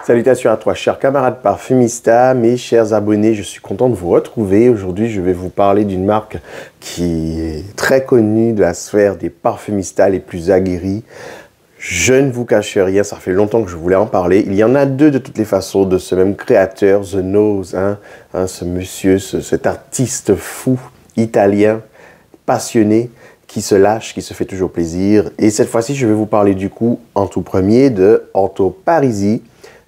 Salutations à toi, chers camarades parfumistas, mes chers abonnés, je suis content de vous retrouver. Aujourd'hui, je vais vous parler d'une marque qui est très connue de la sphère des parfumistas les plus aguerris. Je ne vous cache rien, ça fait longtemps que je voulais en parler. Il y en a deux de toutes les façons de ce même créateur, The Nose, ce monsieur, cet artiste fou italien, passionné, qui se lâche, qui se fait toujours plaisir. Et cette fois-ci, je vais vous parler du coup, en tout premier, de Orto Parisi.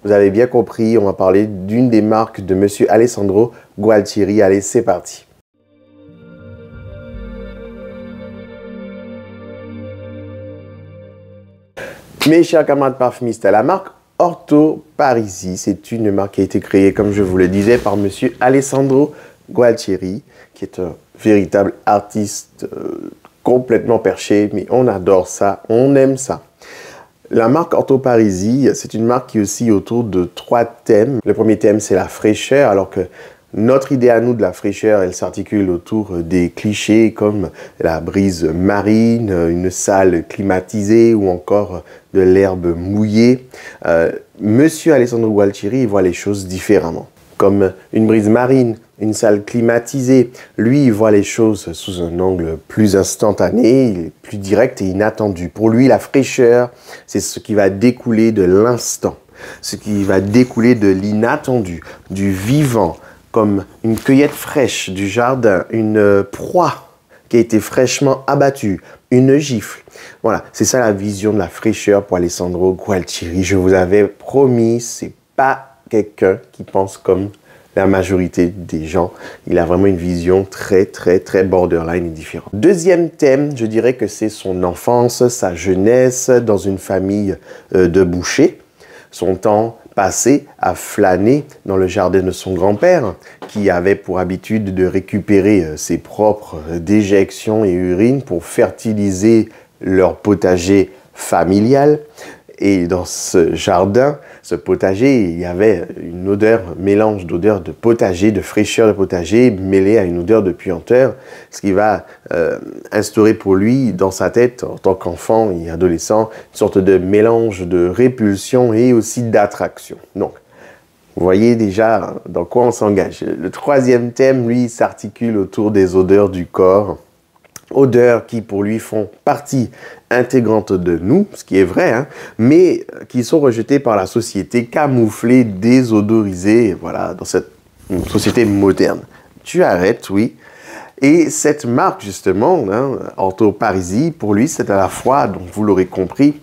Vous avez bien compris, on va parler d'une des marques de monsieur Alessandro Gualtieri. Allez, c'est parti. Mes chers camarades parfumistas, la marque Orto Parisi, c'est une marque qui a été créée, comme je vous le disais, par monsieur Alessandro Gualtieri, qui est un véritable artiste complètement perché, mais on adore ça, on aime ça. La marque Orto Parisi, c'est une marque qui oscille autour de 3 thèmes. Le premier thème, c'est la fraîcheur, alors que notre idée à nous de la fraîcheur, elle s'articule autour des clichés comme la brise marine, une salle climatisée ou encore de l'herbe mouillée. Monsieur Alessandro Gualtieri voit les choses différemment. Comme une brise marine, une salle climatisée. Lui, il voit les choses sous un angle plus instantané, plus direct et inattendu. Pour lui, la fraîcheur, c'est ce qui va découler de l'instant, ce qui va découler de l'inattendu, du vivant, comme une cueillette fraîche du jardin, une proie qui a été fraîchement abattue, une gifle. Voilà, c'est ça la vision de la fraîcheur pour Alessandro Gualtieri. Je vous avais promis, c'est pas quelqu'un qui pense comme la majorité des gens. Il a vraiment une vision très borderline et différente. Deuxième thème, je dirais que c'est son enfance, sa jeunesse dans une famille de bouchers. Son temps passé à flâner dans le jardin de son grand-père, qui avait pour habitude de récupérer ses propres déjections et urines pour fertiliser leur potager familial. Et dans ce jardin, ce potager, il y avait une odeur, mélange d'odeur de potager, de fraîcheur de potager, mêlée à une odeur de puanteur, ce qui va instaurer pour lui, dans sa tête, en tant qu'enfant et adolescent, une sorte de mélange de répulsion et aussi d'attraction. Donc, vous voyez déjà dans quoi on s'engage. Le troisième thème, lui, s'articule autour des odeurs du corps. Odeurs qui pour lui font partie intégrante de nous, ce qui est vrai, mais qui sont rejetées par la société, camouflées, désodorisées, voilà, dans cette société moderne. Tu arrêtes, oui. Et cette marque, justement, Orto Parisi, pour lui, c'est à la fois, donc vous l'aurez compris,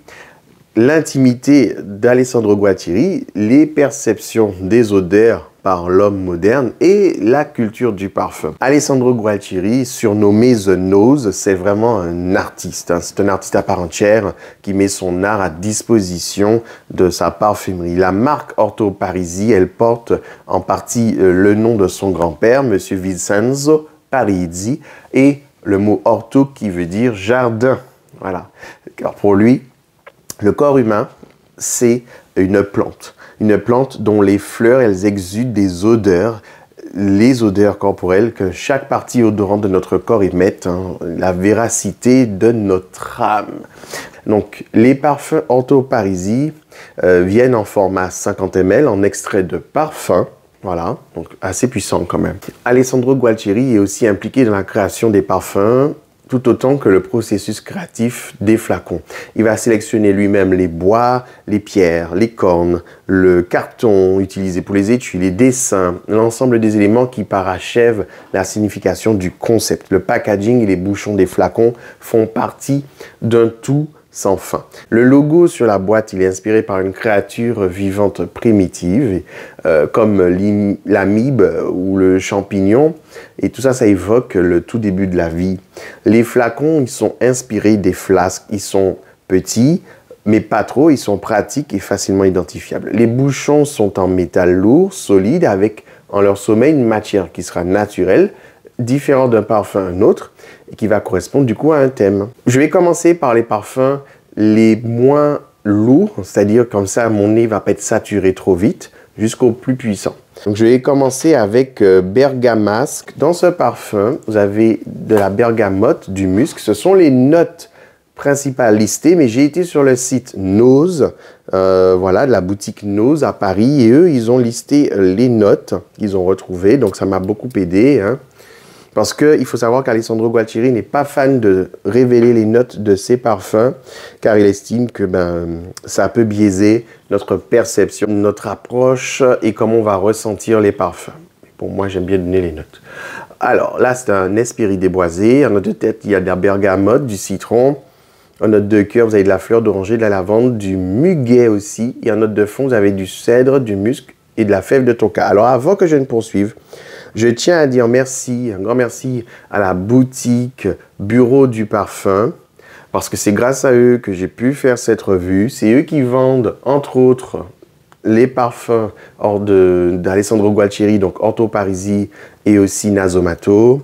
l'intimité d'Alessandro Gualtieri, les perceptions des odeurs par l'homme moderne et la culture du parfum. Alessandro Gualtieri, surnommé The Nose, c'est vraiment un artiste. C'est un artiste à part entière qui met son art à disposition de sa parfumerie. La marque Orto Parisi, elle porte en partie le nom de son grand-père, monsieur Vincenzo Parisi, et le mot orto qui veut dire jardin. Voilà. Alors pour lui, le corps humain, c'est une plante dont les fleurs, elles exudent des odeurs, les odeurs corporelles que chaque partie odorante de notre corps émette, la véracité de notre âme. Donc, les parfums Orto Parisi viennent en format 50 ml, en extrait de parfum. Voilà, donc assez puissant quand même. Alessandro Gualtieri est aussi impliqué dans la création des parfums, tout autant que le processus créatif des flacons. Il va sélectionner lui-même les bois, les pierres, les cornes, le carton utilisé pour les étuis, les dessins, l'ensemble des éléments qui parachèvent la signification du concept. Le packaging et les bouchons des flacons font partie d'un tout sans fin. Le logo sur la boîte, il est inspiré par une créature vivante primitive, comme l'amibe ou le champignon. Et tout ça, ça évoque le tout début de la vie. Les flacons, ils sont inspirés des flasques. Ils sont petits, mais pas trop. Ils sont pratiques et facilement identifiables. Les bouchons sont en métal lourd, solide, avec en leur sommet une matière qui sera naturelle, différente d'un parfum à un autre, et qui va correspondre du coup à un thème. Je vais commencer par les parfums les moins lourds, c'est-à-dire comme ça mon nez va pas être saturé trop vite, jusqu'au plus puissant. Donc je vais commencer avec Bergamasque. Dans ce parfum, vous avez de la bergamote, du musc. Ce sont les notes principales listées, mais j'ai été sur le site Nose, voilà, de la boutique Nose à Paris, et eux, ils ont listé les notes qu'ils ont retrouvées, donc ça m'a beaucoup aidé, hein, parce qu'il faut savoir qu'Alessandro Gualtieri n'est pas fan de révéler les notes de ses parfums, car il estime que ça peut biaiser notre perception, notre approche et comment on va ressentir les parfums. Pour moi, j'aime bien donner les notes. Alors là, c'est un Hespéridé boisé. En note de tête, il y a de la bergamote, du citron. En note de cœur, vous avez de la fleur d'oranger, de la lavande, du muguet aussi. Et en note de fond, vous avez du cèdre, du musc et de la fève de tonka. Alors avant que je ne poursuive, je tiens à dire merci, un grand merci à la boutique Bureau du Parfum, parce que c'est grâce à eux que j'ai pu faire cette revue. C'est eux qui vendent, entre autres, les parfums d'Alessandro Gualtieri, donc Orto Parisi et aussi Nasomatto.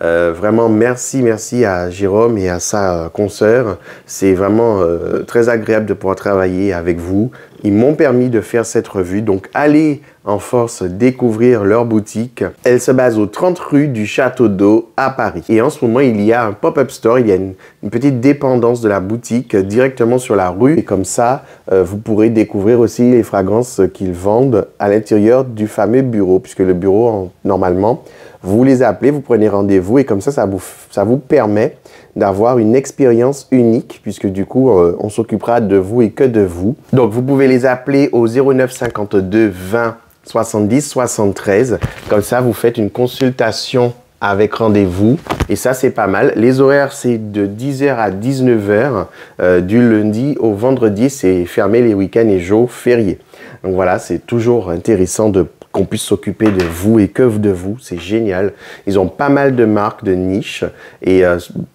Vraiment, merci à Jérôme et à sa consoeur. C'est vraiment très agréable de pouvoir travailler avec vous. Ils m'ont permis de faire cette revue. Donc, allez en force découvrir leur boutique. Elle se base au 30 rue du Château d'Eau à Paris. Et en ce moment, il y a un pop-up store. Il y a une petite dépendance de la boutique directement sur la rue. Et comme ça, vous pourrez découvrir aussi les fragrances qu'ils vendent à l'intérieur du fameux bureau. Puisque le bureau, normalement, vous les appelez, vous prenez rendez-vous et comme ça vous permet d'avoir une expérience unique puisque du coup, on s'occupera de vous et que de vous. Donc, vous pouvez les appeler au 09 52 20 70 73. Comme ça, vous faites une consultation avec rendez-vous et ça, c'est pas mal. Les horaires, c'est de 10h à 19h du lundi au vendredi. C'est fermé les week-ends et jours fériés. Donc voilà, c'est toujours intéressant qu'on puisse s'occuper de vous et que de vous, c'est génial. Ils ont pas mal de marques de niche et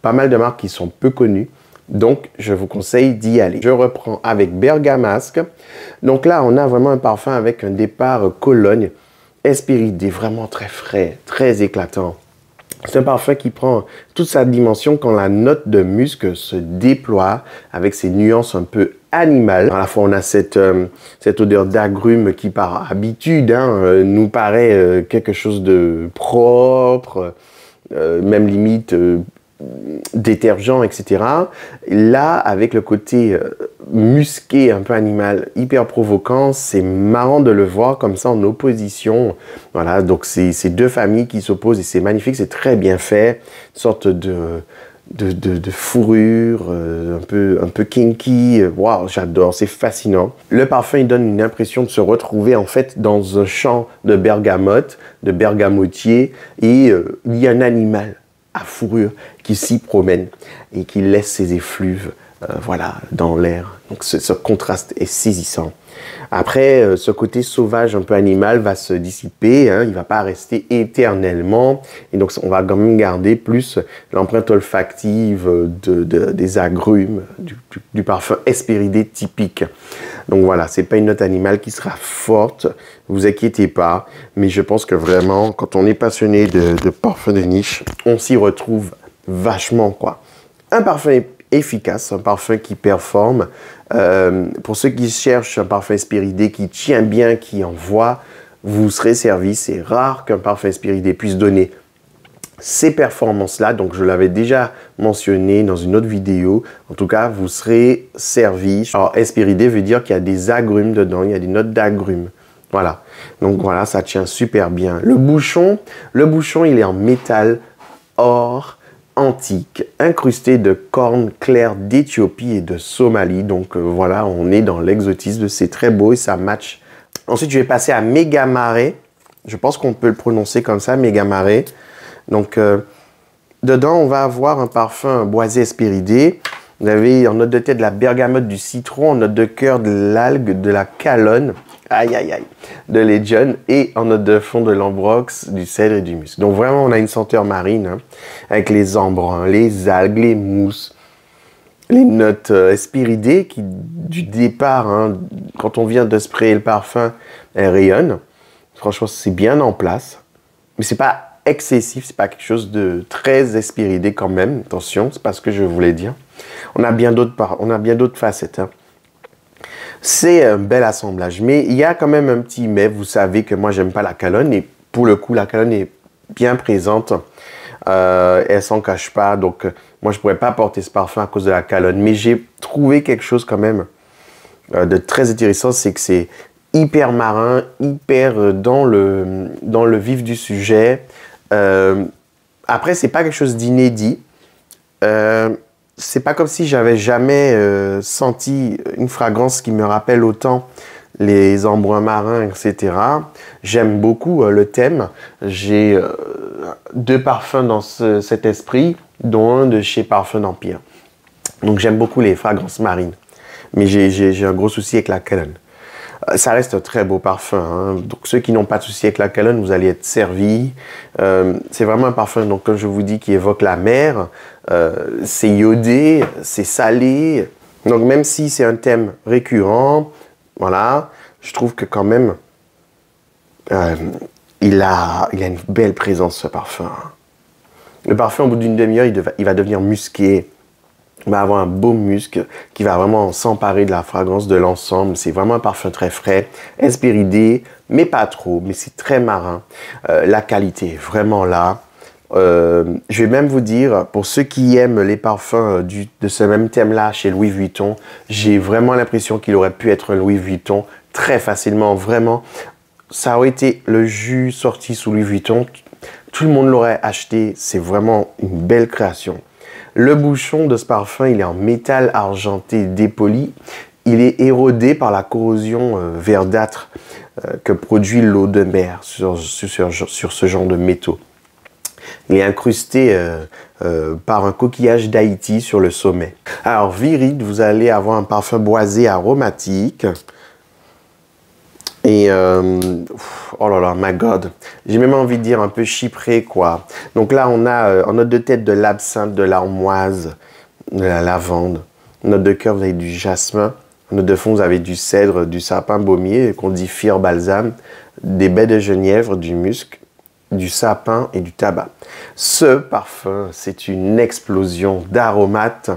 pas mal de marques qui sont peu connues. Donc, je vous conseille d'y aller. Je reprends avec Bergamasque. Donc là, on a vraiment un parfum avec un départ Cologne Hespéridé, vraiment très frais, très éclatant. C'est un parfum qui prend toute sa dimension quand la note de musc se déploie avec ses nuances un peu animales. À la fois, on a cette odeur d'agrumes qui, par habitude, nous paraît quelque chose de propre, même limite détergent, etc. Là, avec le côté musqué, un peu animal, hyper provoquant, c'est marrant de le voir comme ça en opposition. Voilà, donc c'est deux familles qui s'opposent et c'est magnifique, c'est très bien fait. Une sorte de fourrure, un peu kinky. Waouh, j'adore, c'est fascinant. Le parfum, il donne une impression de se retrouver en fait dans un champ de bergamote, de bergamotier, et il y a un animal à fourrure qui s'y promène et qui laisse ses effluves voilà, dans l'air. Donc ce contraste est saisissant. Après, ce côté sauvage, un peu animal, va se dissiper, hein, il ne va pas rester éternellement. Et donc, on va quand même garder plus l'empreinte olfactive des agrumes, du parfum Hespéridé typique. Donc voilà, ce n'est pas une note animale qui sera forte, ne vous inquiétez pas. Mais je pense que vraiment, quand on est passionné de parfums de niche, on s'y retrouve vachement, quoi. Un parfum efficace, un parfum qui performe. Pour ceux qui cherchent un parfum Hespéridé qui tient bien, qui envoie, vous serez servi. C'est rare qu'un parfum Hespéridé puisse donner ces performances-là. Donc, je l'avais déjà mentionné dans une autre vidéo. En tout cas, vous serez servi. Alors, Hespéridé veut dire qu'il y a des agrumes dedans, il y a des notes d'agrumes. Voilà. Donc, voilà, ça tient super bien. Le bouchon, il est en métal, or, antique, incrusté de cornes claires d'Éthiopie et de Somalie. Donc voilà, on est dans l'exotisme, c'est très beau et ça match. Ensuite, je vais passer à Megamare. Je pense qu'on peut le prononcer comme ça, Megamare. Donc, dedans, on va avoir un parfum boisé Hespéridé. Vous avez en note de tête de la bergamote, du citron, en note de cœur de l'algue, de la calonne, aïe aïe aïe, de l'Edjon et en note de fond de l'ambrox, du cèdre et du musc. Donc vraiment, on a une senteur marine hein, avec les embruns, les algues, les mousses, les notes Hespéridé qui, du départ, hein, quand on vient de sprayer le parfum, elles rayonnent. Franchement, c'est bien en place, mais c'est pas excessif, c'est pas quelque chose de très Hespéridé quand même. Attention, c'est pas ce que je voulais dire. On a bien d'autres facettes. Hein. C'est un bel assemblage, mais il y a quand même un petit mais. Vous savez que moi, j'aime pas la calonne et pour le coup, la calonne est bien présente Elle s'en cache pas. Donc, moi, je pourrais pas porter ce parfum à cause de la calonne. Mais j'ai trouvé quelque chose quand même de très intéressant. C'est que c'est hyper marin, hyper dans le vif du sujet. Après, c'est pas quelque chose d'inédit. C'est pas comme si j'avais jamais senti une fragrance qui me rappelle autant les embruns marins, etc. J'aime beaucoup le thème. J'ai 2 parfums dans cet esprit, dont un de chez Parfum d'Empire. Donc j'aime beaucoup les fragrances marines. Mais j'ai un gros souci avec la calonne. Ça reste un très beau parfum. Hein. Donc ceux qui n'ont pas de souci avec la calonne, vous allez être servis. C'est vraiment un parfum, donc comme je vous dis, qui évoque la mer. C'est iodé, c'est salé. Donc même si c'est un thème récurrent, voilà, je trouve que quand même, il a une belle présence, ce parfum. Le parfum, au bout d'une demi-heure, il va devenir musqué. Il va avoir un beau musc qui va vraiment s'emparer de la fragrance de l'ensemble. C'est vraiment un parfum très frais, hespéridé, mais pas trop, mais c'est très marin. La qualité est vraiment là. Je vais même vous dire, pour ceux qui aiment les parfums de ce même thème-là chez Louis Vuitton, j'ai vraiment l'impression qu'il aurait pu être un Louis Vuitton très facilement, vraiment. Ça aurait été le jus sorti sous Louis Vuitton, tout le monde l'aurait acheté, c'est vraiment une belle création. Le bouchon de ce parfum, il est en métal argenté dépoli. Il est érodé par la corrosion verdâtre que produit l'eau de mer sur ce genre de métaux. Il est incrusté par un coquillage d'Haïti sur le sommet. Alors, Viride, vous allez avoir un parfum boisé aromatique. Et, oh là là, my God, j'ai même envie de dire un peu chypré, quoi. Donc là, on a en note de tête de l'absinthe, de l'armoise, de la lavande. En note de cœur, vous avez du jasmin. En note de fond, vous avez du cèdre, du sapin baumier, qu'on dit fir balsam, des baies de genièvre, du musc, du sapin et du tabac. Ce parfum, c'est une explosion d'aromates,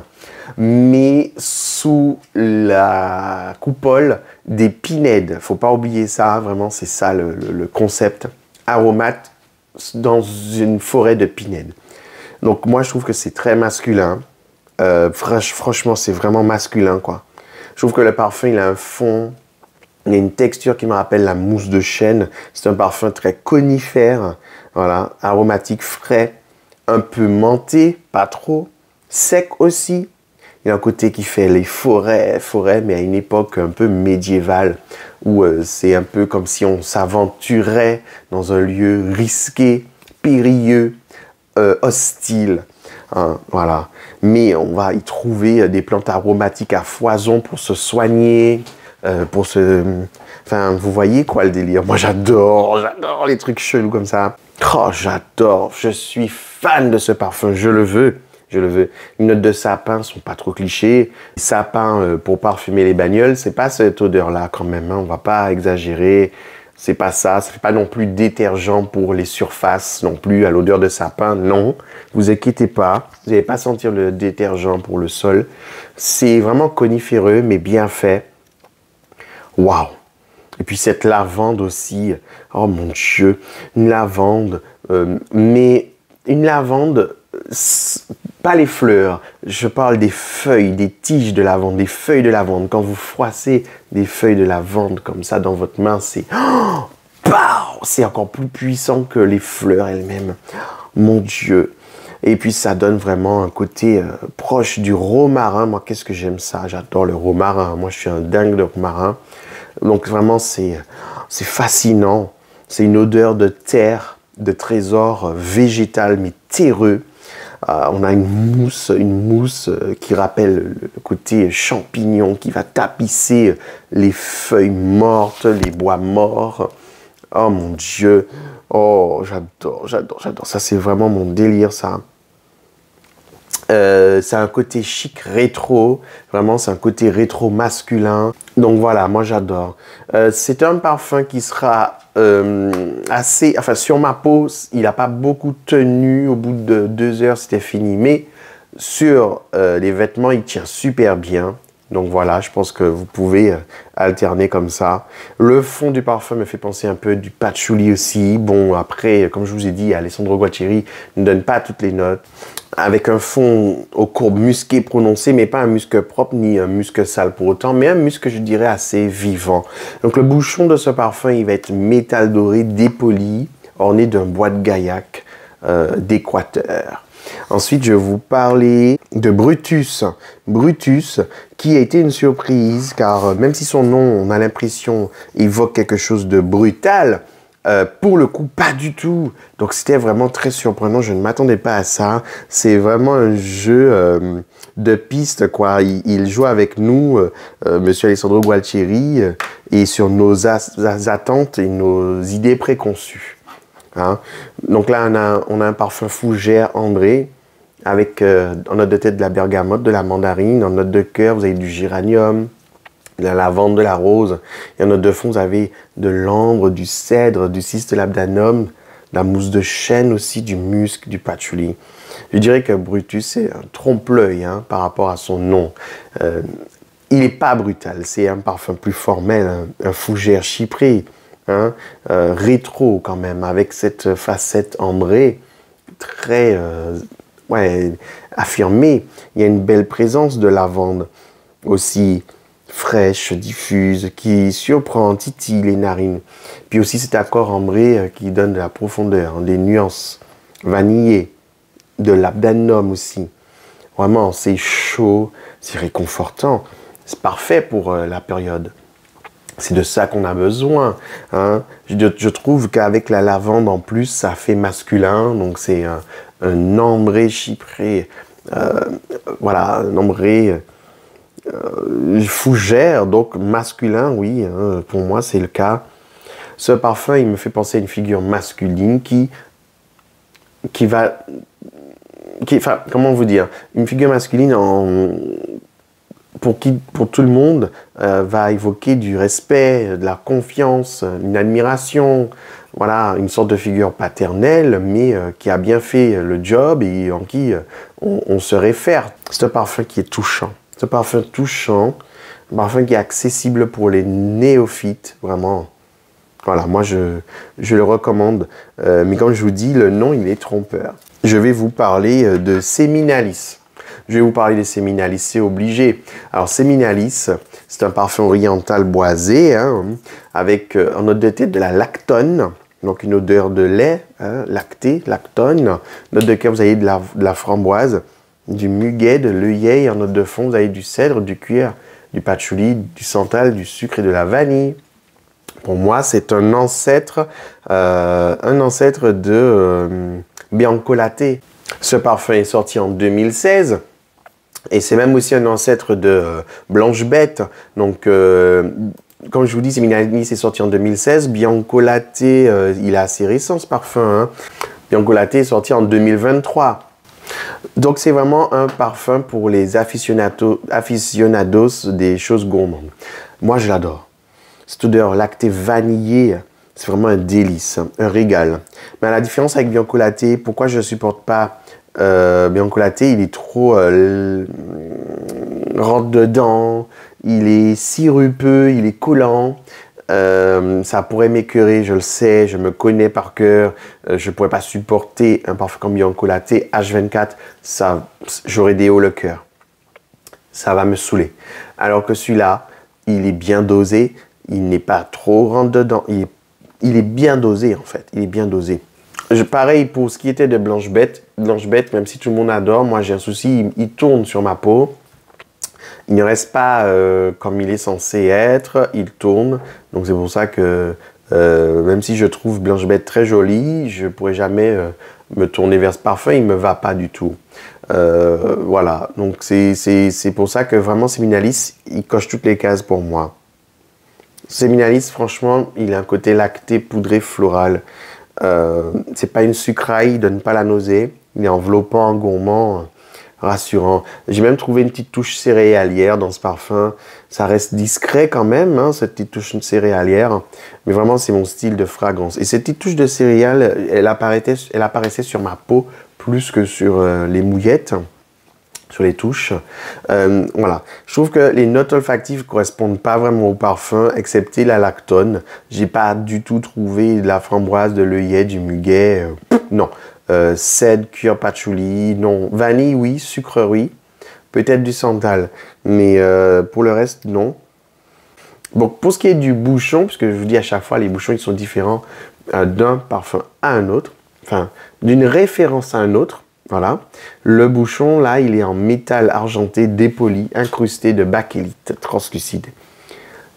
mais sous la coupole des pinèdes. Faut pas oublier ça, vraiment, c'est ça le concept. Aromates dans une forêt de pinèdes. Donc moi, je trouve que c'est très masculin. Franchement, c'est vraiment masculin, quoi. Je trouve que le parfum, il a un fond, il a une texture qui me rappelle la mousse de chêne. C'est un parfum très conifère, voilà, aromatique, frais, un peu menté, pas trop, sec aussi. Il y a un côté qui fait les forêts, mais à une époque un peu médiévale, où c'est un peu comme si on s'aventurait dans un lieu risqué, périlleux, hostile. Hein, voilà. Mais on va y trouver des plantes aromatiques à foison pour se soigner, Enfin, vous voyez quoi le délire? Moi, j'adore les trucs chelous comme ça. Oh, j'adore. Je suis fan de ce parfum. Je le veux. Je le veux. Les notes de sapin sont pas trop clichés. Sapin pour parfumer les bagnoles, c'est pas cette odeur-là quand même. Hein. On va pas exagérer. C'est pas ça. Ça fait pas non plus détergent pour les surfaces non plus à l'odeur de sapin. Non. Vous inquiétez pas. Vous n'allez pas sentir le détergent pour le sol. C'est vraiment coniféreux, mais bien fait. Waouh! Et puis cette lavande aussi. Oh mon Dieu. Une lavande. Mais une lavande, pas les fleurs. Je parle des feuilles, des tiges de lavande, des feuilles de lavande. Quand vous froissez des feuilles de lavande comme ça dans votre main, c'est... Oh, c'est encore plus puissant que les fleurs elles-mêmes. Mon Dieu. Et puis ça donne vraiment un côté proche du romarin. Moi, qu'est-ce que j'aime ça? J'adore le romarin. Moi, je suis un dingue de romarin. Donc vraiment, c'est fascinant. C'est une odeur de terre, de trésor végétal, mais terreux. On a une mousse qui rappelle le côté champignon, qui va tapisser les feuilles mortes, les bois morts. Oh mon Dieu. Oh, j'adore. Ça, c'est vraiment mon délire, ça. C'est un côté chic rétro, vraiment c'est un côté rétro masculin. Donc voilà, moi j'adore. C'est un parfum qui sera assez, enfin sur ma peau, il n'a pas beaucoup tenu. Au bout de 2 heures, c'était fini. Mais sur les vêtements, il tient super bien. Donc voilà, je pense que vous pouvez alterner comme ça. Le fond du parfum me fait penser un peu du patchouli aussi. Bon, après, comme je vous ai dit, Alessandro Gualtieri ne donne pas toutes les notes. Avec un fond aux courbes musquées prononcées, mais pas un musc propre ni un musc sale pour autant, mais un musc, je dirais, assez vivant. Donc le bouchon de ce parfum, il va être métal doré, dépoli, orné d'un bois de gaillac d'Équateur. Ensuite, je vais vous parler de Brutus. Brutus, qui a été une surprise, car même si son nom, on a l'impression, évoque quelque chose de brutal, pour le coup, pas du tout. Donc, c'était vraiment très surprenant. Je ne m'attendais pas à ça. C'est vraiment un jeu de piste, quoi. Il joue avec nous, Monsieur Alessandro Gualtieri, et sur nos attentes et nos idées préconçues. Hein? Donc là, on a un parfum fougère ambré avec en note de tête de la bergamote, de la mandarine. En note de cœur, vous avez du géranium, de la lavande, de la rose. Et en note de fond, vous avez de l'ambre, du cèdre, du cistelabdanum, de la mousse de chêne aussi, du musc, du patchouli. Je dirais que Brutus, c'est un trompe-l'œil hein, par rapport à son nom. Il n'est pas brutal, c'est un parfum plus formel, un fougère chypré. Hein, rétro quand même, avec cette facette ambrée très affirmée. Il y a une belle présence de lavande aussi fraîche, diffuse, qui surprend, titille les narines. Puis aussi cet accord ambré qui donne de la profondeur, hein, des nuances vanillées, de l'abdanum aussi. Vraiment, c'est chaud, c'est réconfortant. C'est parfait pour la période. C'est de ça qu'on a besoin. Hein. Je trouve qu'avec la lavande en plus, ça fait masculin. Donc c'est un ambré chypré. Voilà, un ambré fougère, donc masculin, oui. Hein, pour moi, c'est le cas. Ce parfum, il me fait penser à une figure masculine enfin, comment vous dire, une figure masculine pour tout le monde, va évoquer du respect, de la confiance, une admiration, voilà, une sorte de figure paternelle, mais qui a bien fait le job et en qui on se réfère. C'est un parfum qui est touchant. C'est un parfum touchant, un parfum qui est accessible pour les néophytes, vraiment. Voilà, moi je le recommande, mais comme je vous dis, le nom il est trompeur. Je vais vous parler de Seminalis. Je vais vous parler des Seminalis, c'est obligé. Alors Seminalis, c'est un parfum oriental boisé, hein, avec en note de tête de la lactone, donc une odeur de lait, hein, lacté, lactone. Note de cœur, vous avez de la framboise, du muguet, de l'œillet. En note de fond, vous avez du cèdre, du cuir, du patchouli, du santal, du sucre et de la vanille. Pour moi, c'est un ancêtre de Bianco Latte. Ce parfum est sorti en 2016. Et c'est même aussi un ancêtre de Blanche Bête. Donc, comme je vous dis, Seminalis est sorti en 2016. Bianco Latte, il est assez récent ce parfum. Hein. Bianco Latte est sorti en 2023. Donc, c'est vraiment un parfum pour les aficionados des choses gourmandes. Moi, je l'adore. Cette odeur lactée vanillée, c'est vraiment un délice, un régal. Mais à la différence avec Bianco Latte, pourquoi je ne supporte pas Bianco Latte, il est trop rentre dedans, il est sirupeux, il est collant. Ça pourrait m'écœurer, je le sais, je me connais par cœur. Je ne pourrais pas supporter un parfum comme Bianco Latte H24, j'aurais des hauts le cœur. Ça va me saouler. Alors que celui-là, il est bien dosé, il n'est pas trop rentre dedans. Il est bien dosé en fait, il est bien dosé. Pareil pour ce qui était de Blanche Bête. Blanche Bête, même si tout le monde adore, moi j'ai un souci, il tourne sur ma peau. Il ne reste pas comme il est censé être, il tourne. Donc c'est pour ça que même si je trouve Blanche Bête très jolie, je ne pourrais jamais me tourner vers ce parfum, il ne me va pas du tout. Voilà, donc c'est pour ça que vraiment Seminalis, il coche toutes les cases pour moi. Seminalis, franchement, il a un côté lacté, poudré, floral. C'est pas une sucraille, il donne pas la nausée. Il est enveloppant, gourmand, rassurant. J'ai même trouvé une petite touche céréalière dans ce parfum. Ça reste discret quand même, hein, cette petite touche céréalière. Mais vraiment, c'est mon style de fragrance. Et cette petite touche de céréales, elle apparaissait sur ma peau plus que sur les mouillettes. sur les touches. Voilà. Je trouve que les notes olfactives correspondent pas vraiment au parfum, excepté la lactone. J'ai pas du tout trouvé de la framboise, de l'œillet, du muguet. Non. Cèdre, cuir, patchouli, non. Vanille, oui. Sucre, oui. Peut-être du santal. Mais pour le reste, non. Bon, pour ce qui est du bouchon, parce que je vous dis à chaque fois, les bouchons, ils sont différents d'un parfum à un autre. Enfin, d'une référence à un autre. Voilà. Le bouchon, là, il est en métal argenté dépoli, incrusté de bakélite translucide.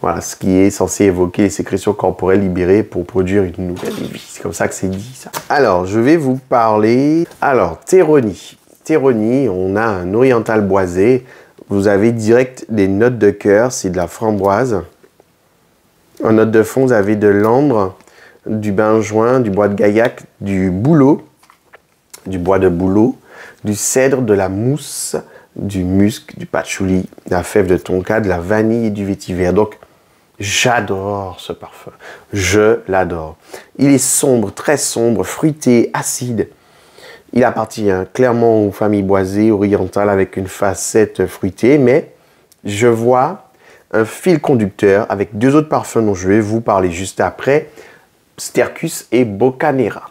Voilà, ce qui est censé évoquer les sécrétions corporelles libérées pour produire une nouvelle vie. C'est comme ça que c'est dit, ça. Alors, je vais vous parler... Alors, Teroni. Teroni, on a un oriental boisé. Vous avez direct des notes de cœur, c'est de la framboise. En note de fond, vous avez de l'ambre, du benjoin, du bois de gaillac, du bouleau, du bois de bouleau, du cèdre, de la mousse, du musc, du patchouli, de la fève de tonka, de la vanille et du vétiver. Donc, j'adore ce parfum. Je l'adore. Il est sombre, très sombre, fruité, acide. Il appartient clairement aux familles boisées, orientales, avec une facette fruitée, mais je vois un fil conducteur avec deux autres parfums dont je vais vous parler juste après, Stercus et Boccanera.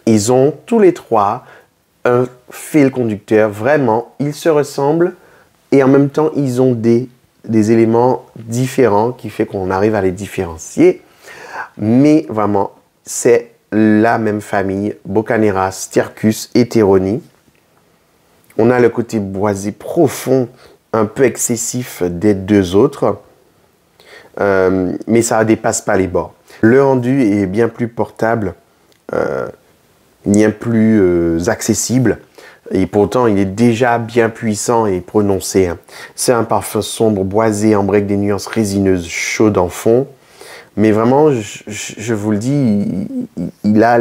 Ils ont tous les trois un fil conducteur, vraiment, ils se ressemblent et en même temps, ils ont des éléments différents qui fait qu'on arrive à les différencier. Mais vraiment, c'est la même famille, Boccanera, Stercus et Teroni. On a le côté boisé profond, un peu excessif des deux autres, mais ça ne dépasse pas les bords. Le rendu est bien plus portable, bien plus accessible, et pourtant il est déjà bien puissant et prononcé. C'est un parfum sombre, boisé, embré avec des nuances résineuses, chaudes en fond, mais vraiment, je vous le dis, il a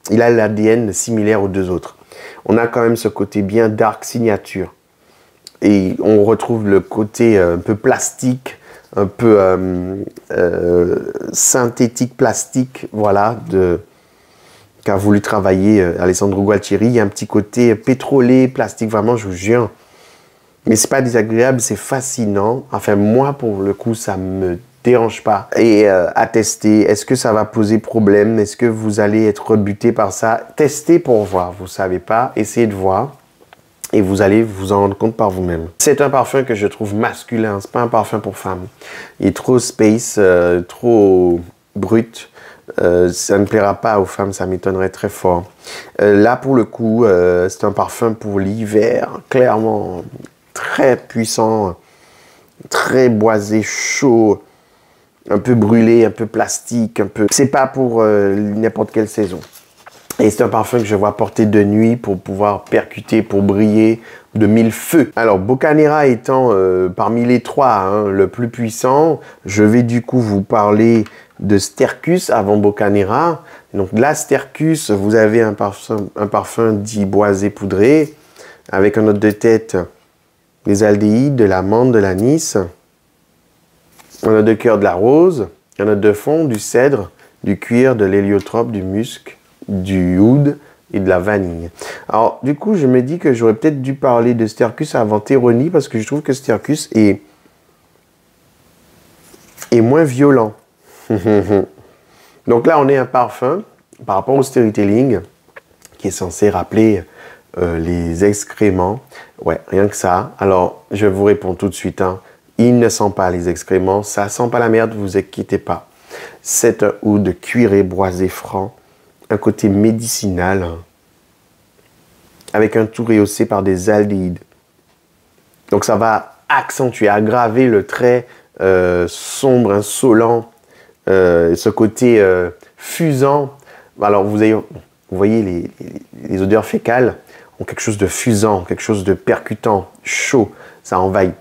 l'ADN similaire aux deux autres. On a quand même ce côté bien dark signature. Et on retrouve le côté un peu plastique, un peu synthétique plastique, voilà, qu'a voulu travailler Alessandro Gualtieri. Il y a un petit côté pétrolé, plastique, vraiment, je vous jure. Mais c'est pas désagréable, c'est fascinant. Enfin, moi, pour le coup, ça me dérange pas. Et à tester, est-ce que ça va poser problème? Est-ce que vous allez être rebuté par ça? Testez pour voir, vous savez pas, essayez de voir. Et vous allez vous en rendre compte par vous-même. C'est un parfum que je trouve masculin, c'est pas un parfum pour femmes. Il est trop space, trop brut. Ça ne plaira pas aux femmes, ça m'étonnerait très fort. Là, pour le coup, c'est un parfum pour l'hiver, clairement très puissant, très boisé, chaud, un peu brûlé, un peu plastique, un peu... C'est pas pour n'importe quelle saison. Et c'est un parfum que je vois porter de nuit pour pouvoir percuter, pour briller de mille feux. Alors, Boccanera étant parmi les trois le plus puissant, je vais du coup vous parler de Stercus avant Boccanera. Donc là, Stercus, vous avez un parfum dit boisé poudré, avec un note de tête des aldéhydes, de la menthe, de l'anis, un note de cœur de la rose, un note de fond du cèdre, du cuir, de l'héliotrope, du musc, du oud et de la vanille. Alors, du coup, je me dis que j'aurais peut-être dû parler de Stercus avant Teroni parce que je trouve que Stercus est moins violent. Donc là, on est un parfum par rapport au storytelling qui est censé rappeler les excréments. Ouais, rien que ça. Alors, je vous réponds tout de suite. Il ne sent pas les excréments. Ça sent pas la merde, vous inquiétez pas. C'est un oud cuiré, boisé, franc. Un côté médicinal, avec un tout rehaussé par des aldéhydes. Donc ça va accentuer, aggraver le trait sombre, insolent, ce côté fusant. Alors vous voyez les odeurs fécales ont quelque chose de fusant, quelque chose de percutant, chaud, ça envahit.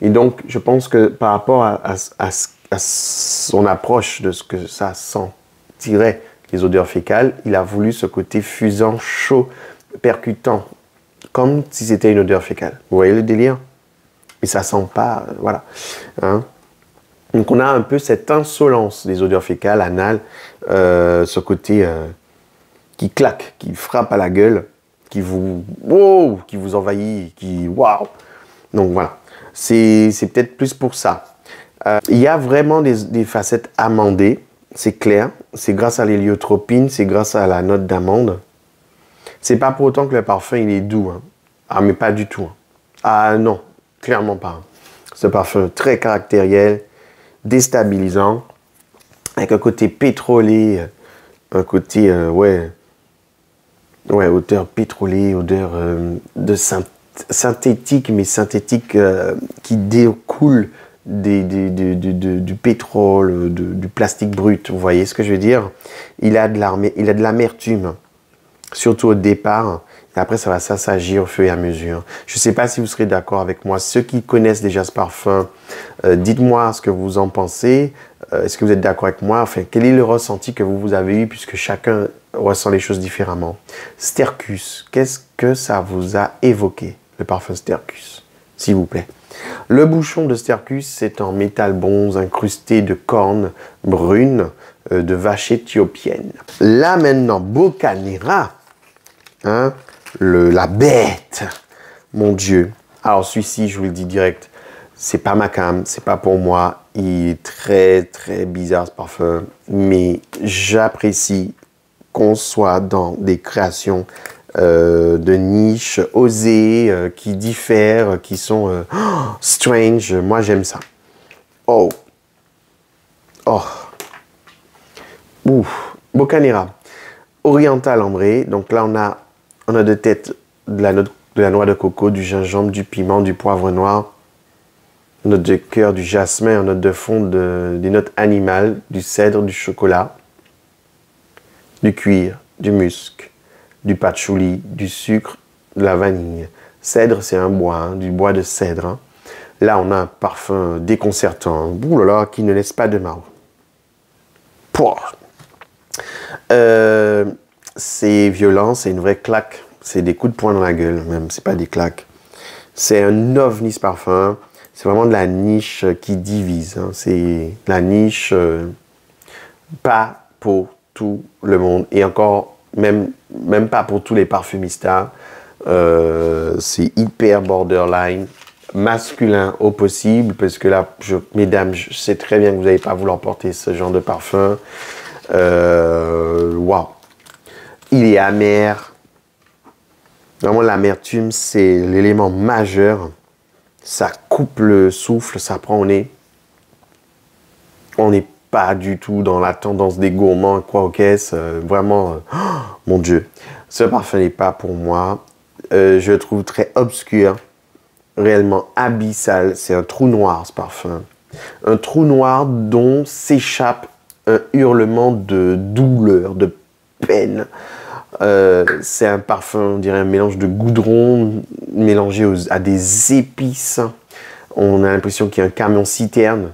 Et donc je pense que par rapport à son approche de ce que ça sentirait, les odeurs fécales, il a voulu ce côté fusant, chaud, percutant, comme si c'était une odeur fécale. Vous voyez le délire? Et ça sent pas, voilà. Donc on a un peu cette insolence des odeurs fécales, anales, ce côté qui claque, qui frappe à la gueule, qui vous envahit, waouh. Donc voilà, c'est peut-être plus pour ça. Il y a vraiment des facettes amandées, c'est clair. C'est grâce à l'héliotropine, c'est grâce à la note d'amande. C'est pas pour autant que le parfum il est doux. Hein. Ah mais pas du tout. Hein. Ah non, clairement pas. Ce parfum très caractériel, déstabilisant, avec un côté pétrolé, un côté ouais, odeur pétrolée, odeur de synthétique, mais synthétique qui découle du pétrole, du plastique brut. Vous voyez ce que je veux dire? Il a de l'amertume, surtout au départ. Et après, ça va s'assagir au fur et à mesure. Je ne sais pas si vous serez d'accord avec moi. Ceux qui connaissent déjà ce parfum, dites-moi ce que vous en pensez. Est-ce que vous êtes d'accord avec moi? Enfin, quel est le ressenti que vous avez eu, puisque chacun ressent les choses différemment. Stercus, qu'est-ce que ça vous a évoqué, le parfum Stercus, s'il vous plaît? Le bouchon de Stercus, c'est en métal bronze incrusté de cornes brunes de vaches éthiopiennes. Là maintenant, Bocanera, hein, la bête, mon Dieu. Alors celui-ci, je vous le dis direct, c'est pas ma cam, c'est pas pour moi. Il est très très bizarre ce parfum, mais j'apprécie qu'on soit dans des créations de niche osées, qui diffèrent, qui sont strange. Moi, j'aime ça. Oh. Oh. Ouf. Bocanera. Oriental ambré. Donc là, on a de tête de la noix de coco, du gingembre, du piment, du poivre noir. Note de cœur, du jasmin, note de fond, des notes animales, du cèdre, du chocolat, du cuir, du musc, du patchouli, du sucre, de la vanille. Cèdre, c'est un bois, hein, du bois de cèdre. Hein. Là, on a un parfum déconcertant. Hein. Ouh là là, qui ne laisse pas de marbre. C'est violent, c'est une vraie claque. C'est des coups de poing dans la gueule, même. C'est pas des claques. C'est un ovni, ce parfum. C'est vraiment de la niche qui divise. Hein. C'est la niche pas pour tout le monde. Et encore, même pas pour tous les parfumistes. C'est hyper borderline, masculin au possible. Parce que là, mesdames, je sais très bien que vous n'allez pas vouloir porter ce genre de parfum. Waouh! Il est amer. Vraiment, l'amertume, c'est l'élément majeur. Ça coupe le souffle, ça prend au nez. On n'est pas du tout dans la tendance des gourmands, quoi, aux caisses. Vraiment, oh, mon Dieu. Ce parfum n'est pas pour moi. Je le trouve très obscur, réellement abyssal. C'est un trou noir, ce parfum. Un trou noir dont s'échappe un hurlement de douleur, de peine. C'est un parfum, on dirait un mélange de goudron mélangé à des épices. On a l'impression qu'il y a un camion-citerne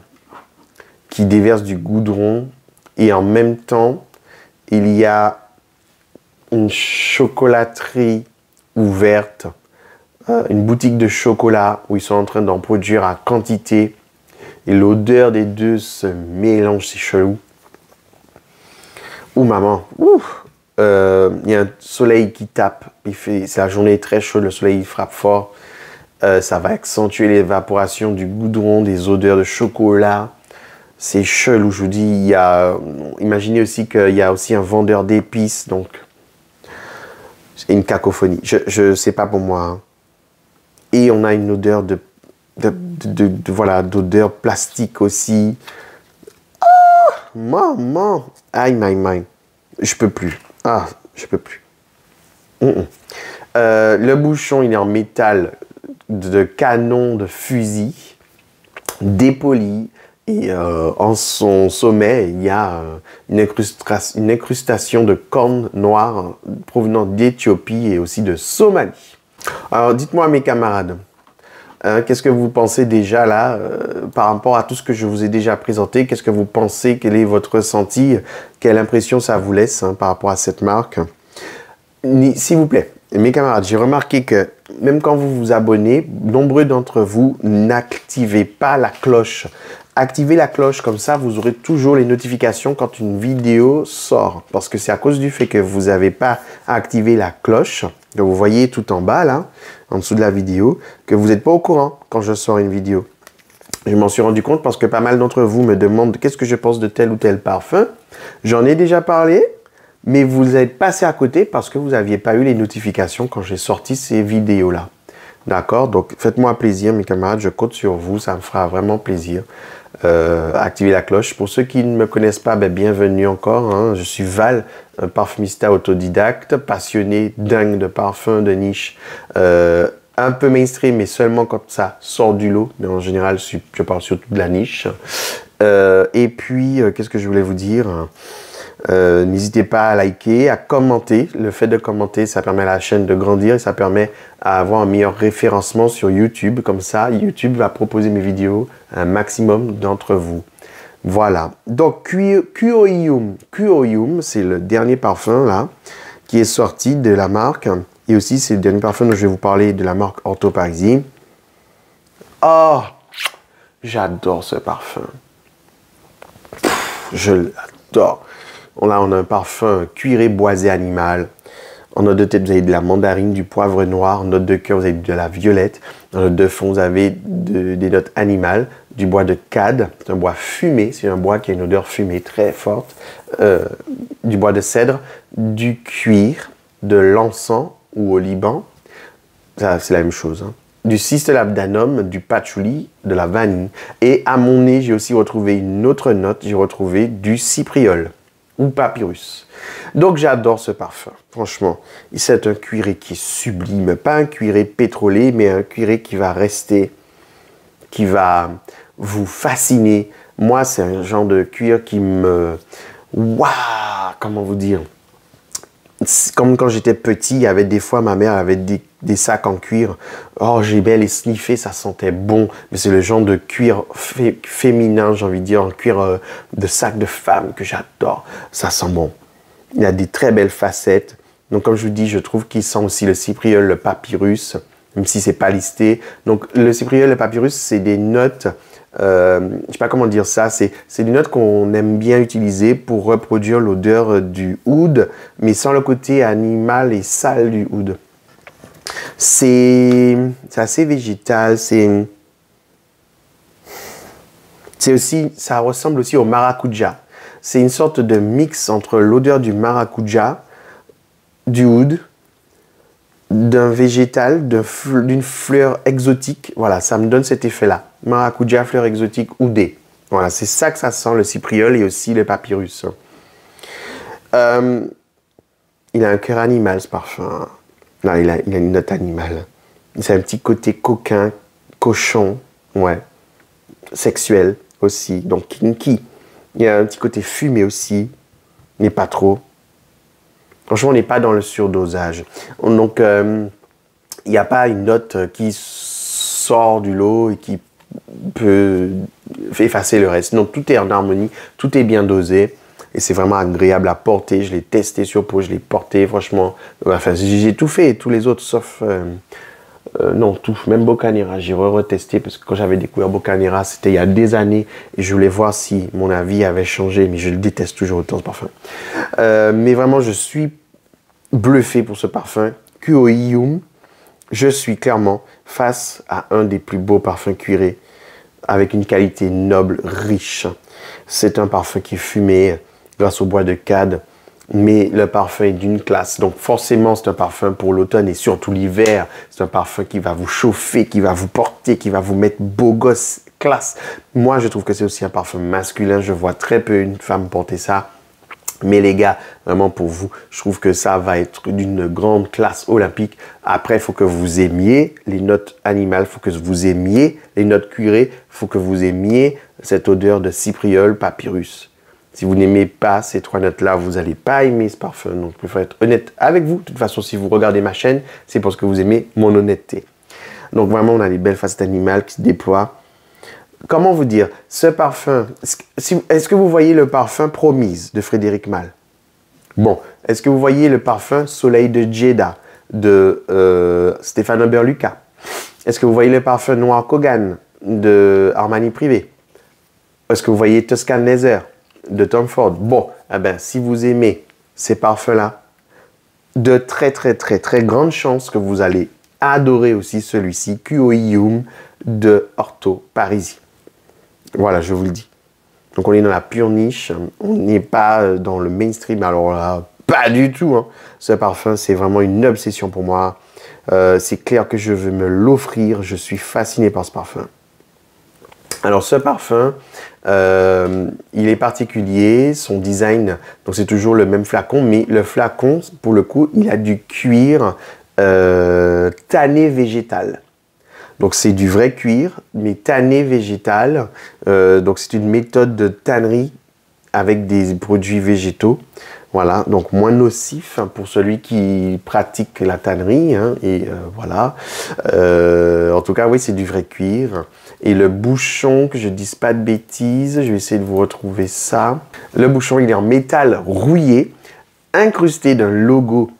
qui déverse du goudron. Et en même temps, il y a une chocolaterie ouverte, une boutique de chocolat où ils sont en train d'en produire à quantité. Et l'odeur des deux se mélange, c'est chelou. Ouh, maman, ouf. Il y a un soleil qui tape, la journée est très chaude, le soleil frappe fort, ça va accentuer l'évaporation du goudron, des odeurs de chocolat, c'est chelou, je vous dis. Imaginez aussi qu'il y a aussi un vendeur d'épices, donc c'est une cacophonie, je sais pas pour moi. Hein. Et on a une odeur voilà, d'odeur plastique aussi. Ah, maman, aïe, aïe, je peux plus. Ah, je peux plus. Le bouchon, il est en métal de canon de fusil, dépoli. Et en son sommet, il y a une incrustation de cornes noires provenant d'Éthiopie et aussi de Somalie. Alors, dites-moi, mes camarades, qu'est-ce que vous pensez déjà là, par rapport à tout ce que je vous ai déjà présenté? Qu'est-ce que vous pensez? Quel est votre ressenti? Quelle impression ça vous laisse par rapport à cette marque? S'il vous plaît, mes camarades, j'ai remarqué que même quand vous vous abonnez, nombreux d'entre vous n'activez pas la cloche. Activez la cloche, comme ça vous aurez toujours les notifications quand une vidéo sort. Parce que c'est à cause du fait que vous n'avez pas activé la cloche, Donc vous voyez tout en bas, là, en dessous de la vidéo, que vous n'êtes pas au courant quand je sors une vidéo. Je m'en suis rendu compte parce que pas mal d'entre vous me demandent qu'est-ce que je pense de tel ou tel parfum. J'en ai déjà parlé, mais vous êtes passé à côté parce que vous n'aviez pas eu les notifications quand j'ai sorti ces vidéos-là. D'accord? Donc faites-moi plaisir, mes camarades, je compte sur vous, ça me fera vraiment plaisir. Activez la cloche. Pour ceux qui ne me connaissent pas, ben, bienvenue encore. Hein. Je suis Val, un parfumista autodidacte, passionné, dingue de parfums de niche. Un peu mainstream, mais seulement quand ça sort du lot. Mais en général, je parle surtout de la niche. Et puis, qu'est-ce que je voulais vous dire? N'hésitez pas à liker, à commenter. Le fait de commenter, ça permet à la chaîne de grandir et ça permet à avoir un meilleur référencement sur YouTube. Comme ça, YouTube va proposer mes vidéos à un maximum d'entre vous. Voilà. Donc, Q-O-Yum, c'est le dernier parfum là qui est sorti de la marque. Et aussi, c'est le dernier parfum dont je vais vous parler de la marque Orto Parisi. Oh, j'adore ce parfum. Je l'adore. Là, on a un parfum cuiré boisé animal. En note de tête, vous avez de la mandarine, du poivre noir. En note de cœur, vous avez de la violette. En note de fond, vous avez des notes animales, du bois de cad. C'est un bois fumé. C'est un bois qui a une odeur fumée très forte. Du bois de cèdre, du cuir, de l'encens ou au Liban. Ça, c'est la même chose. Hein. Du cistolavdanum, du patchouli, de la vanille. Et à mon nez, j'ai aussi retrouvé une autre note. J'ai retrouvé du cypriol ou papyrus. Donc j'adore ce parfum, franchement. C'est un cuiré qui est sublime, pas un cuiré pétrolé, mais un cuiré qui va rester, qui va vous fasciner. Moi, c'est un genre de cuir qui me... Waouh, comment vous dire? Comme quand j'étais petit, il y avait des fois, ma mère avait des sacs en cuir. Oh, j'ai bien les sniffer, ça sentait bon. Mais c'est le genre de cuir féminin, j'ai envie de dire, un cuir de sac de femme que j'adore. Ça sent bon. Il y a des très belles facettes. Donc, comme je vous dis, je trouve qu'il sent aussi le cypriol, le papyrus, même si c'est pas listé. Donc, le cypriol, le papyrus, c'est des notes... je sais pas comment dire ça, c'est des notes qu'on aime bien utiliser pour reproduire l'odeur du oud, mais sans le côté animal et sale du oud. C'est assez végétal, ça ressemble aussi au maracuja. C'est une sorte de mix entre l'odeur du maracuja, du oud, d'un végétal, d'une fleur exotique. Voilà, ça me donne cet effet-là. Maracuja, fleur exotique, oudée. Voilà, c'est ça que ça sent, le cypriol et aussi le papyrus. Il a un cœur animal, ce parfum. Non, il a une note animale. C'est un petit côté coquin, cochon, ouais. Sexuel aussi, donc kinky. Il y a un petit côté fumé aussi, mais pas trop. Franchement, on n'est pas dans le surdosage. Donc, il n'y a pas une note qui sort du lot et qui peut effacer le reste. Donc, tout est en harmonie, tout est bien dosé. Et c'est vraiment agréable à porter. Je l'ai testé sur peau, je l'ai porté, franchement. Enfin, j'ai tout fait, tous les autres, sauf... non, tout. Même Bocanera, j'ai retesté parce que quand j'avais découvert Bocanera, c'était il y a des années et je voulais voir si mon avis avait changé, mais je le déteste toujours autant ce parfum. Mais vraiment, je suis bluffé pour ce parfum. Q-O-I-Yum. Je suis clairement face à un des plus beaux parfums cuirés avec une qualité noble, riche. C'est un parfum qui est fumé grâce au bois de cad. Mais le parfum est d'une classe. Donc forcément, c'est un parfum pour l'automne et surtout l'hiver. C'est un parfum qui va vous chauffer, qui va vous porter, qui va vous mettre beau gosse, classe. Moi, je trouve que c'est aussi un parfum masculin. Je vois très peu une femme porter ça. Mais les gars, vraiment pour vous, je trouve que ça va être d'une grande classe olympique. Après, il faut que vous aimiez les notes animales, il faut que vous aimiez les notes cuirées, il faut que vous aimiez cette odeur de cypriol, papyrus. Si vous n'aimez pas ces trois notes-là, vous n'allez pas aimer ce parfum. Donc, il faut être honnête avec vous. De toute façon, si vous regardez ma chaîne, c'est parce que vous aimez mon honnêteté. Donc, vraiment, on a les belles facettes animales qui se déploient. Comment vous dire? Ce parfum, est-ce que vous voyez le parfum Promise de Frédéric Malle? Bon, est-ce que vous voyez le parfum Soleil de Jeddah de Stefano Berluca? Est-ce que vous voyez le parfum Noir Kogan de Armani Privé? Est-ce que vous voyez Tuscan Leather de Tom Ford? Bon, eh ben, si vous aimez ces parfums-là, de très grandes chances que vous allez adorer aussi celui-ci, QOIUM de Ortho Parisi. Voilà, je vous le dis. Donc on est dans la pure niche, on n'est pas dans le mainstream, alors là, pas du tout. Hein. Ce parfum, c'est vraiment une obsession pour moi. C'est clair que je veux me l'offrir, je suis fasciné par ce parfum. Alors ce parfum, il est particulier, son design, donc c'est toujours le même flacon, mais le flacon, pour le coup, il a du cuir tanné végétal. Donc c'est du vrai cuir, mais tanné végétal. Donc c'est une méthode de tannerie avec des produits végétaux. Voilà, donc moins nocif hein, pour celui qui pratique la tannerie. Hein, et voilà. En tout cas, oui, c'est du vrai cuir. Et le bouchon, que je ne dise pas de bêtises, je vais essayer de vous retrouver ça. Le bouchon, il est en métal rouillé, incrusté d'un logo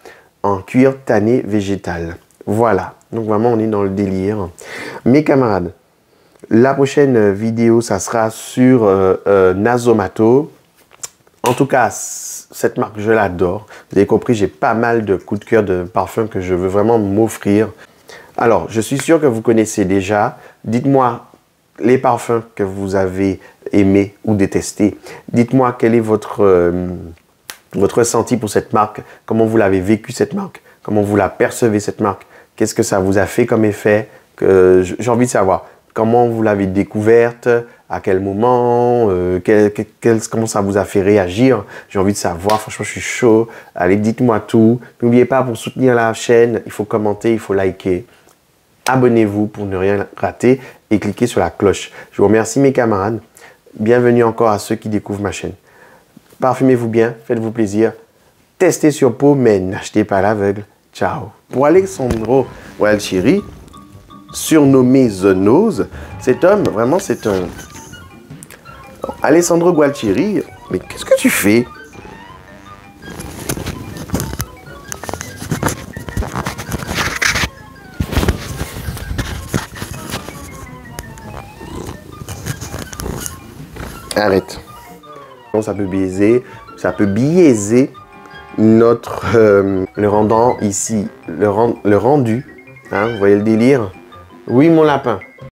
en cuir tanné végétal. Voilà, donc vraiment, on est dans le délire. Mes camarades, la prochaine vidéo, ça sera sur Nasomatto. En tout cas, cette marque, je l'adore. Vous avez compris, j'ai pas mal de coups de cœur de parfums que je veux vraiment m'offrir. Alors, je suis sûr que vous connaissez déjà. Dites-moi les parfums que vous avez aimés ou détestés. Dites-moi quel est votre ressenti pour cette marque. Comment vous l'avez vécu cette marque. Comment vous la percevez cette marque. Qu'est-ce que ça vous a fait comme effet. J'ai envie de savoir comment vous l'avez découverte. À quel moment, comment ça vous a fait réagir. J'ai envie de savoir, franchement, je suis chaud. Allez, dites-moi tout. N'oubliez pas, pour soutenir la chaîne, il faut commenter, il faut liker. Abonnez-vous pour ne rien rater et cliquez sur la cloche. Je vous remercie mes camarades. Bienvenue encore à ceux qui découvrent ma chaîne. Parfumez-vous bien, faites-vous plaisir. Testez sur peau, mais n'achetez pas à l'aveugle. Ciao. Pour Alessandro Gualtieri, surnommé The Nose, cet homme, vraiment, c'est un... Alessandro Gualtieri, mais qu'est-ce que tu fais? Arrête. Ça peut biaiser notre... le rendant ici, le rendu. Hein, vous voyez le délire? Oui, mon lapin.